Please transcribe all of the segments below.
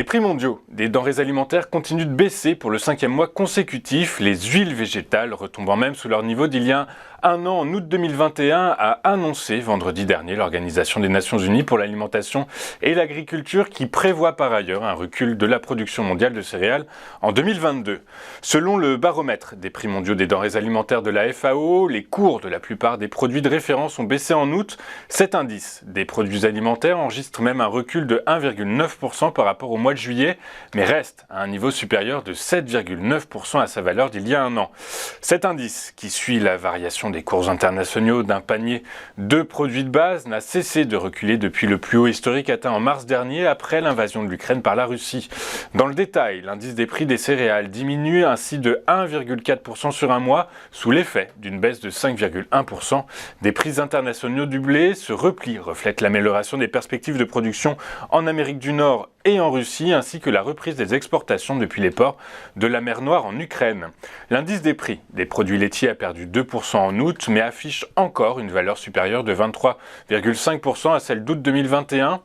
prix mondiaux des denrées alimentaires continuent de baisser pour le 5e mois consécutif, les huiles végétales retombant même sous leur niveau d'il y a un an. En août 2021 a annoncé vendredi dernier l'Organisation des Nations Unies pour l'alimentation et l'agriculture qui prévoit par ailleurs un recul de la production mondiale de céréales en 2022. Selon le baromètre des prix mondiaux des denrées alimentaires de la FAO, les cours de la plupart des produits de référence ont baissé en août. Cet indice des produits alimentaires enregistre même un recul de 1,9% par rapport au mois de juillet, mais reste à un niveau supérieur de 7,9% à sa valeur d'il y a un an. Cet indice, qui suit la variation des cours internationaux d'un panier de produits de base, n'a cessé de reculer depuis le plus haut historique atteint en mars dernier après l'invasion de l'Ukraine par la Russie. Dans le détail, l'indice des prix des céréales diminue ainsi de 1,4% sur un mois sous l'effet d'une baisse de 5,1% des prix internationaux du blé. Ce repli reflète l'amélioration des perspectives de production en Amérique du Nord et en Russie, ainsi que la reprise des exportations depuis les ports de la mer Noire en Ukraine. L'indice des prix des produits laitiers a perdu 2% en août, mais affiche encore une valeur supérieure de 23,5% à celle d'août 2021.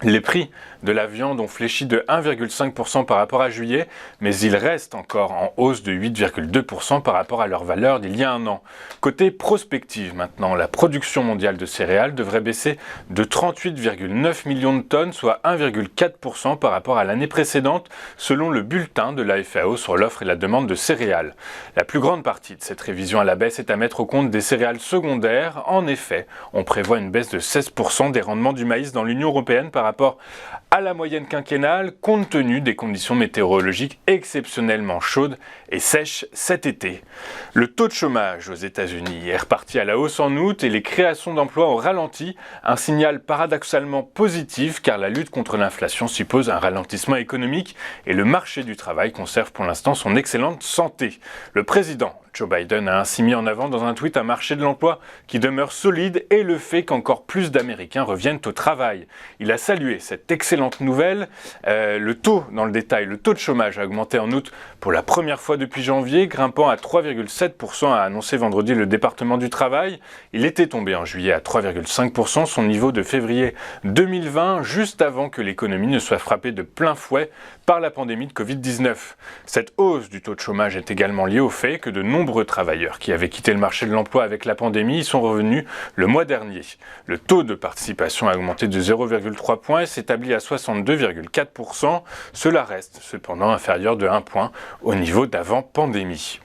Les prix de la viande ont fléchi de 1,5% par rapport à juillet, mais ils restent encore en hausse de 8,2% par rapport à leur valeur d'il y a un an. Côté prospective maintenant, la production mondiale de céréales devrait baisser de 38,9 millions de tonnes, soit 1,4% par rapport à l'année précédente, selon le bulletin de la FAO sur l'offre et la demande de céréales. La plus grande partie de cette révision à la baisse est à mettre au compte des céréales secondaires. En effet, on prévoit une baisse de 16% des rendements du maïs dans l'Union européenne par rapport à la moyenne quinquennale, compte tenu des conditions météorologiques exceptionnellement chaudes et sèches cet été. Le taux de chômage aux États-Unis est reparti à la hausse en août et les créations d'emplois ont ralenti, un signal paradoxalement positif car la lutte contre l'inflation suppose un ralentissement économique et le marché du travail conserve pour l'instant son excellente santé. Le président Joe Biden a ainsi mis en avant dans un tweet un marché de l'emploi qui demeure solide et le fait qu'encore plus d'Américains reviennent au travail. Il a salué cette excellente nouvelle. Le taux de chômage a augmenté en août pour la première fois depuis janvier, grimpant à 3,7%, a annoncé vendredi le département du travail. Il était tombé en juillet à 3,5%, son niveau de février 2020, juste avant que l'économie ne soit frappée de plein fouet par la pandémie de Covid-19. Cette hausse du taux de chômage est également liée au fait que de nombreux travailleurs qui avaient quitté le marché de l'emploi avec la pandémie y sont revenus le mois dernier. Le taux de participation a augmenté de 0,3 points et s'établit à 62,4%. Cela reste cependant inférieur de 1 point au niveau d'avant pandémie.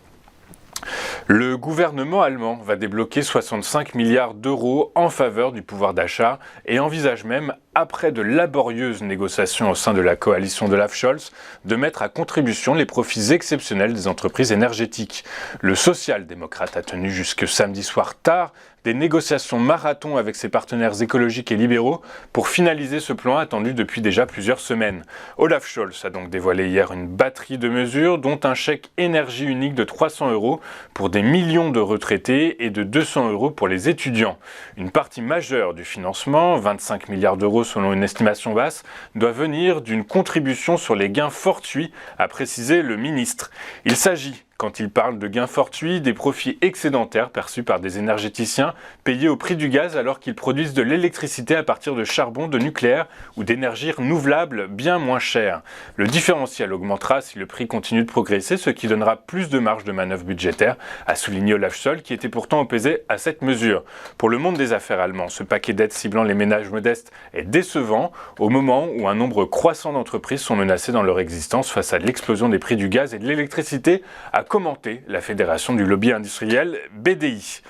Le gouvernement allemand va débloquer 65 milliards d'euros en faveur du pouvoir d'achat et envisage même, après de laborieuses négociations au sein de la coalition d'Olaf Scholz, de mettre à contribution les profits exceptionnels des entreprises énergétiques. Le social-démocrate a tenu jusque samedi soir tard des négociations marathon avec ses partenaires écologiques et libéraux pour finaliser ce plan attendu depuis déjà plusieurs semaines. Olaf Scholz a donc dévoilé hier une batterie de mesures, dont un chèque énergie unique de 300 € pour des millions de retraités et de 200 € pour les étudiants. Une partie majeure du financement, 25 milliards d'euros selon une estimation basse, doit venir d'une contribution sur les gains fortuits, a précisé le ministre. Il s'agit, quand il parle de gains fortuits, des profits excédentaires perçus par des énergéticiens payés au prix du gaz alors qu'ils produisent de l'électricité à partir de charbon, de nucléaire ou d'énergie renouvelable bien moins chère. Le différentiel augmentera si le prix continue de progresser, ce qui donnera plus de marge de manœuvre budgétaire, a souligné Olaf Scholz, qui était pourtant opposé à cette mesure. Pour le monde des affaires allemand, ce paquet d'aides ciblant les ménages modestes est décevant au moment où un nombre croissant d'entreprises sont menacées dans leur existence face à l'explosion des prix du gaz et de l'électricité, a commenté la fédération du lobby industriel BDI.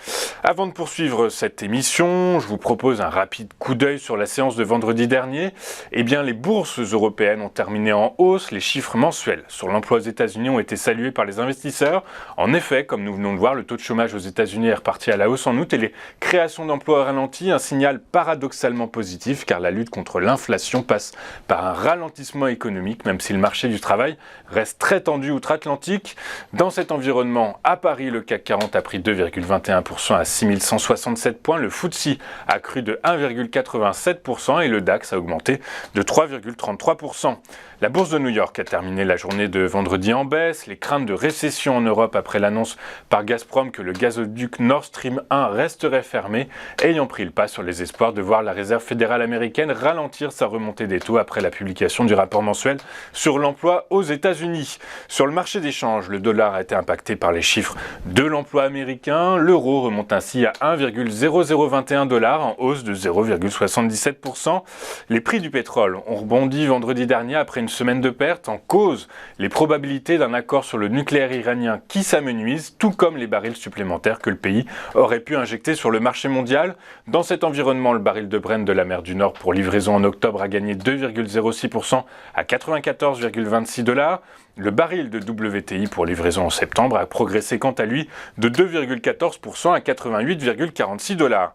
Avant de poursuivre cette émission, je vous propose un rapide coup d'œil sur la séance de vendredi dernier. Les bourses européennes ont terminé en hausse. Les chiffres mensuels sur l'emploi aux États-Unis ont été salués par les investisseurs. En effet, comme nous venons de voir, le taux de chômage aux États-Unis est reparti à la hausse en août et les créations d'emplois ralenties, un signal paradoxalement positif car la lutte contre l'inflation passe par un ralentissement économique, même si le marché du travail reste très tendu outre-Atlantique. Dans cet environnement, à Paris, le CAC 40 a pris 2,21% à 6167 points, le FTSE a cru de 1,87% et le DAX a augmenté de 3,33%. La bourse de New York a terminé la journée de vendredi en baisse. Les craintes de récession en Europe après l'annonce par Gazprom que le gazoduc Nord Stream 1 resterait fermé, ayant pris le pas sur les espoirs de voir la Réserve fédérale américaine ralentir sa remontée des taux après la publication du rapport mensuel sur l'emploi aux États-Unis. Sur le marché des change, le dollar a été impacté par les chiffres de l'emploi américain. L'euro remonte ainsi à 1,0021 $, en hausse de 0,77%. Les prix du pétrole ont rebondi vendredi dernier après une semaine de perte. En cause, les probabilités d'un accord sur le nucléaire iranien qui s'amenuisent, tout comme les barils supplémentaires que le pays aurait pu injecter sur le marché mondial. Dans cet environnement, le baril de Brent de la mer du Nord pour livraison en octobre a gagné 2,06% à 94,26 $. Le baril de WTI pour livraison en septembre a progressé quant à lui de 2,14% à 88,46 $.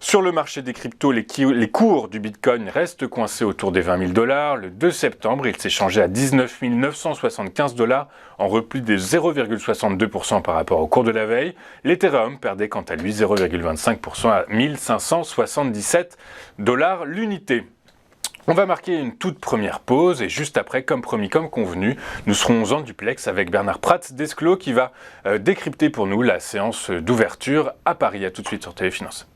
Sur le marché des cryptos, les cours du Bitcoin restent coincés autour des 20 000 $. Le 2 septembre, il s'est changé à 19 975 $, en repli de 0,62% par rapport au cours de la veille. L'Ethereum perdait quant à lui 0,25% à 1577 $ l'unité. On va marquer une toute première pause et juste après, comme promis, comme convenu, nous serons en duplex avec Bernard Prats d'Esclos qui va décrypter pour nous la séance d'ouverture à Paris. À tout de suite sur Téléfinance.